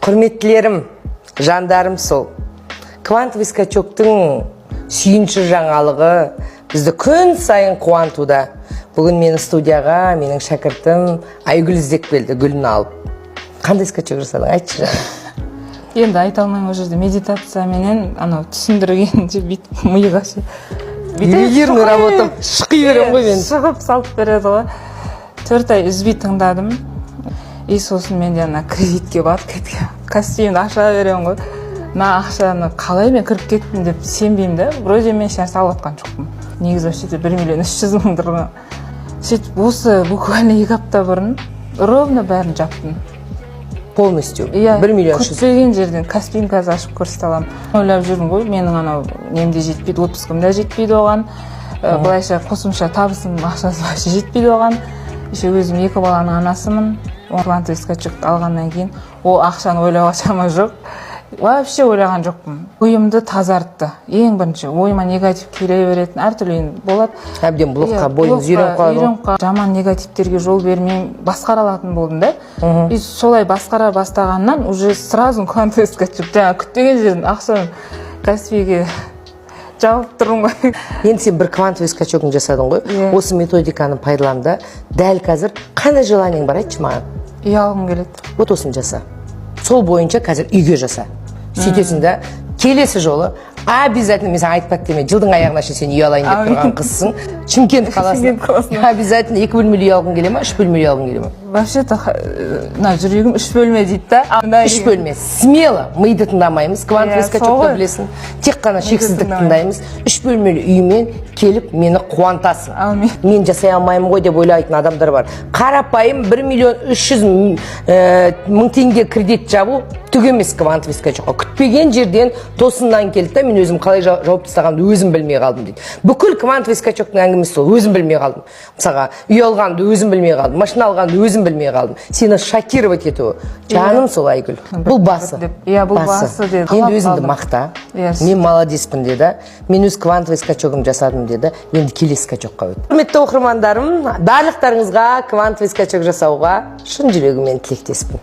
Құрметтілерім, жандарым сол. Квантовый скачоктың сүйінші жаңалығы бізді күн сайын қуантуда. Бүгін мені студияға, менің шәкіртім Айгүл іздеп келді, гүлін алып. Қандай скачок жасадың? Айтшы жаңа. Енді айта алмаймын, ол жерде медитация менен анау түсіндіргенше бүйтіп миға Ювелирный работам шықи берем ғой мен. Шығып салып береді ғой. 4 ай үзбей тыңдадым. И сосын мен де ана кредитке батып костюмді аша берем ғой. Ақшаны қалай мен кіріп кеттім деп сенбеймін да. Вроде мен ешнәрсе алып жатқан жоқпын. Негізі вообще 1 миллион 300 мың тұрған. Сөйтіп осы буквально 2 апта бұрын ровно бәрін жаптым. Полностью? 1 миллион 300. Күтпеген жерден Каспиін қазір ашып көрсете аламын. Ойлап жүрмін ғой, менің анау немде жетпейді, отпускым да жетпейді оған. Былайша қосымша табысым ақшасы вообще жетпейді оған. Еще өзім 2 баланың анасымын. Квантовый скачок алғаннан кейін ол ақшаны ойлауға шама жоқ. Вообще ойлаған жоқпын. Ойымды тазартты. Ең бірінші ойыма негатив келе беретін әртүрлі болады. Әбден блокқа бойыңыз үйреніп қалды. Жаман негативтерге жол бермеймін, басқара алатын болдым да. И солай басқара бастағаннан уже сразу квантовый скачок. Жаңа күтпеген жерден ақшаны Каспиге жауып тұрмын ғой. Енді сен бір квантовый скачогын жасадың ғой. Осы методиканы пайдаланда дәл қазір қандай желаниең бар, айтшы маған? Үй алғым келеді. Вот осыны жаса. Сол бойынша қазір үйге жаса. Сөйтесің да, келесі жолы обязательно, мен саған айтпады деме, жылдың аяғына шейін сен үй алайын деп тұрған қызсың. Шымкент қаласына. Обязательно 2 бөлмелі үй алғың келе ма, 3 бөлмелі үй алғың келе ма? Вообще-то, жүрегім 3 бөлме дейді да. 3 бөлме. Смело миды тыңдамаймыз, квантовый скачокты білесің. Тек қана шексіздік тыңдаймыз. 3 бөлмелі үймен келіп мені қуантасың. Мен жасай алмаймын ғой деп ойлайтын адамдар бар. Қарапайым 1 миллион 300 мың теңге кредит жабу түк емес квантовый скачокқа. Күтпеген жерден тосыннан келді да, мен өзім қалай жауып тастағанымды өзім білмей қалдым дейді. Бүкіл квантовый скачоктың әңгімесі сол, өзім білмей қалдым. Мысалға, үй алғанды өзім білмей қалдым, машина алғанды өзім білмей қалдым. Сені шокировать етуі. Жаным сол, Айгүл. Бұл басы. Бұл басы деді. Енді өзіңді мақта. Мен молодеспін деді. Мен өз квантовый скачогым жасадым деді. Енді келесі скачокқа өт. Құрметті оқырмандарым, барлықтарыңызға квантовый скачок жасауға шын жүрегіммен тілектеспін.